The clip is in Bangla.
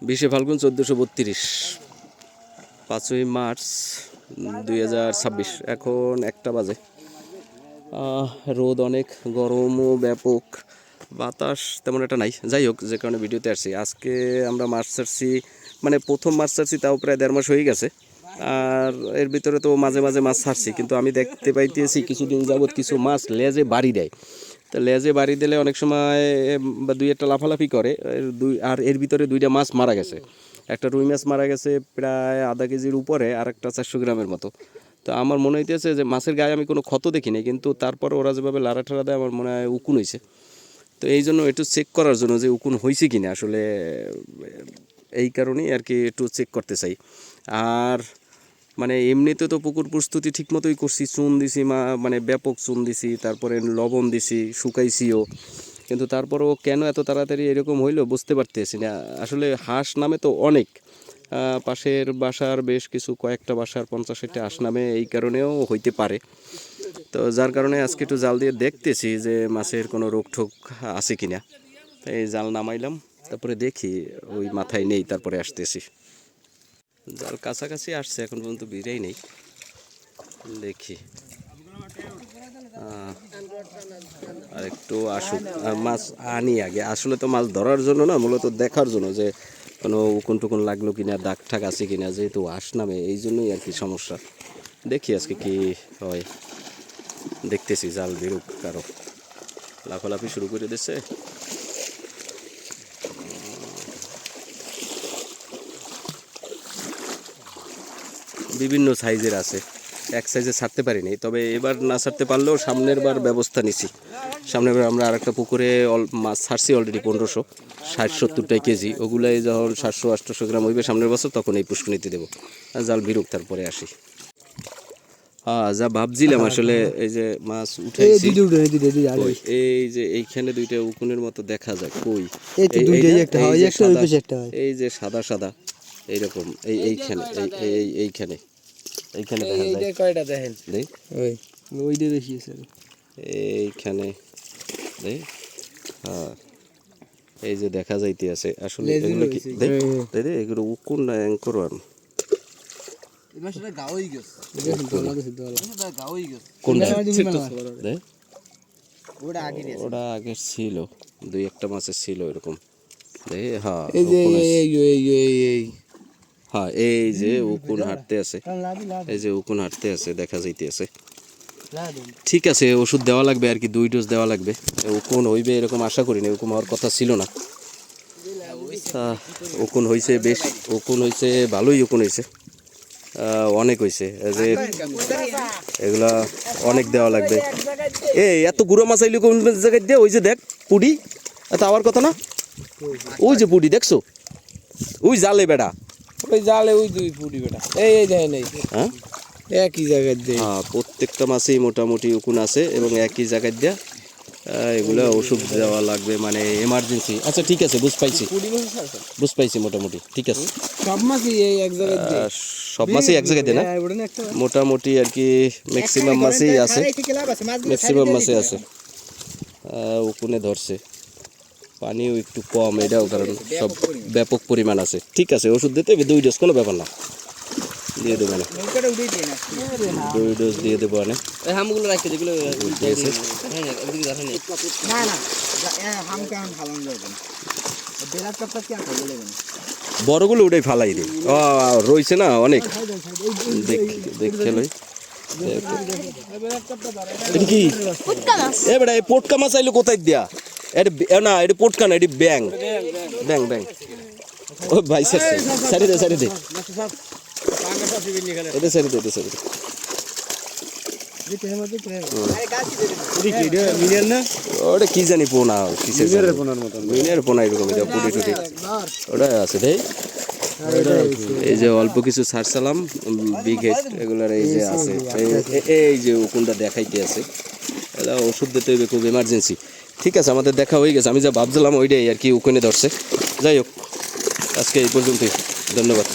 20 ফাল্গুন 1432 5ই মার্চ 2026 এখন 1টা বাজে। রোদ অনেক, গরমও ব্যাপক, বাতাস তেমন একটা নাই। যাই হোক, যে কারণে ভিডিওতে আসছি। আজকে আমরা মাছ ছাড়ছি, মানে প্রথম মাছ ছাড়ছি, তাও প্রায় 1.5 মাস হয়ে গেছে। আর এর ভিতরে তো মাঝে মাঝে মাছ ছাড়ছি, কিন্তু আমি দেখতে পাইতেছি কিছুদিন যাবৎ কিছু মাছ লেজে বাড়ি দেয়। তো লেজে বাড়ি দিলে অনেক সময় বা দুই একটা লাফালাফি করে। আর এর ভিতরে 2টা মাছ মারা গেছে। একটা রুই মাছ মারা গেছে প্রায় আধা কেজির উপরে, আর একটা 400 গ্রামের মতো। তো আমার মনে হইতেছে যে মাছের গায়ে আমি কোনো ক্ষত দেখিনি, কিন্তু তারপরে ওরা যেভাবে লাড়া ঠাড়া দেয় আমার মনে হয় উকুন হয়েছে। তো এই জন্য একটু চেক করার জন্য যে উকুন হয়েছে কিনা, আসলে এই কারণেই আর কি একটু চেক করতে চাই। আর মানে এমনিতে তো পুকুর প্রস্তুতি ঠিক মতোই করছি, চুন দিছি, মানে ব্যাপক চুন দিছি, তারপরে লবণ দিছি, শুকাইছিও, কিন্তু তারপরেও কেন এত তাড়াতাড়ি এরকম হইলো বুঝতে পারতেছি না। আসলে হাঁস নামে তো অনেক, পাশের বাসার বেশ কিছু কয়েকটা বাসার 50-60টা হাঁস নামে, এই কারণেও হইতে পারে। তো যার কারণে আজকে একটু জাল দিয়ে দেখতেছি যে মাছের কোনো রোগ ঠোক আছে কিনা। এই জাল নামাইলাম, তারপরে দেখি ওই মাথায় নেই, তারপরে আসতেছি। জাল কাছাকাছি আসছে, এখন পর্যন্ত বিড়াই নেই, দেখি আর একটু আসুক, মাছ আনি আগে। আসলে তো মাছ ধরার জন্য না, মূলত দেখার জন্য যে কোনো উকুন টুকুন লাগলো কিনা, দাগ ঠাক আছে কিনা, যেহেতু আঁশ নামে, এই জন্যই আর কি সমস্যা। দেখি আজকে কি হয়, দেখতেছি। জাল বেরুক, কারো লাফালাফি শুরু করে দিচ্ছে। বিভিন্ন সাইজের আছে, এক সাইজে ছাড়তে পারিনি, তবে এবার না ছাড়তে পারলেও সামনের বার ব্যবস্থা নিছি। সামনের বার আমরা আরেকটা পুকুরে মাছ ছাড়ছি অলরেডি 1560-70 কেজি। ওগুলাই যখন 700-800 গ্রাম হইবে সামনের বছর, তখন এই পুষ্কনিতে দেবো। জাল বিরুক, তারপরে আসি। হ্যাঁ, যা ভাবছিলাম আসলে, এই যে মাছ উঠাইছি, এই যে এইখানে 2টা উকুনের মতো দেখা যায়। কই এই যে সাদা সাদা এইরকম, এইখানে এইখানে এইখানে কয়টা দেখেন, এইখানে হ্যাঁ, এই যে দেখা যাইতে আছে। আসলে এগুলো কি এগুলো উকুন না অ্যাঙ্কর? ওটা আগে ছিল, 2-1টা মাছের ছিল এরকম। হ্যাঁ, হ্যাঁ, এই যে উকুন হাঁটতে আছে, এই যে উকুন হাঁটতে আছে, দেখা যাইতে আছে। ঠিক আছে, ওষুধ দেওয়া লাগবে আর কি, 2 ডোজ দেওয়া লাগবে। উকুন হইবে এরকম আশা করিনি, উকুন হওয়ার কথা ছিল না। উকুন হয়েছে, বেশ উকুন হয়েছে, ভালোই উকুন হয়েছে, অনেক হয়েছে। যে এগুলা অনেক দেওয়া লাগবে। এই এত গুঁড়ো মাছ আইলে কোন জায়গায় দিয়ে? ওই যে দেখ পুডি, এত আবার কথা না, ওই যে পুডি দেখছো, ওই জালে বেড়া, ওই জালে ওই 2 ফুটি বেটা, এই দেখেন, এই হ্যাঁ একই জায়গায় দিয়ে। হ্যাঁ, প্রত্যেকটা মাছেই মোটামুটি উকুন আছে এবং একই জায়গায় দেওয়া। এগুলো ওষুধ দেওয়া লাগবে, মানে এমার্জেন্সি। আচ্ছা ঠিক আছে, বুঝ পাইছি মোটামুটি ঠিক আছে। সব মাছই এক জায়গায় দিয়ে, সব মাছই এক জায়গায় দেয় না, মোটামুটি আর কি ম্যাক্সিমাম মাছই আছে, ম্যাক্সিমাম মাছই আছে। উকুনে ধরছে, পানিও একটু কম, এটাও কারণ সব ব্যাপক পরিমাণ আছে। ঠিক আছে, ওষুধ দিতে হবে 2 ডোজ, কোনো ব্যাপার না, দিয়ে দেবো না, 2 ডোজ দিয়ে দেবো। অনেক বড়গুলো ওটাই ফালাই দে, রয়েছে না অনেক, দেখে লই। কি এবারে এই পোটকা মাছ আইলো কোথায় দিয়া? না, এটা পোটকা না, এটি ব্যাং ব্যাং ব্যাং। ও ভাই সারি দে এটা সারি দে, এটা সারি দে। ওটা কি জানি পোনা, মিনের পোনা এরকম, এটা পুটি টুটি ওটা আছে। এই যে অল্প কিছু ছাড়ছিলাম বিঘেট, এগুলার এই যে আছে, এই যে উকুনটা দেখাইতে আছে, এটা ওষুধ দিতে হবে, খুব এমার্জেন্সি। ঠিক আছে, আমাদের দেখা হয়ে গেছে, আমি যা ভাবছিলাম ওইটাই আর কি উকুনে ধরছে। যাই হোক, আজকে এই পর্যন্তই, ধন্যবাদ।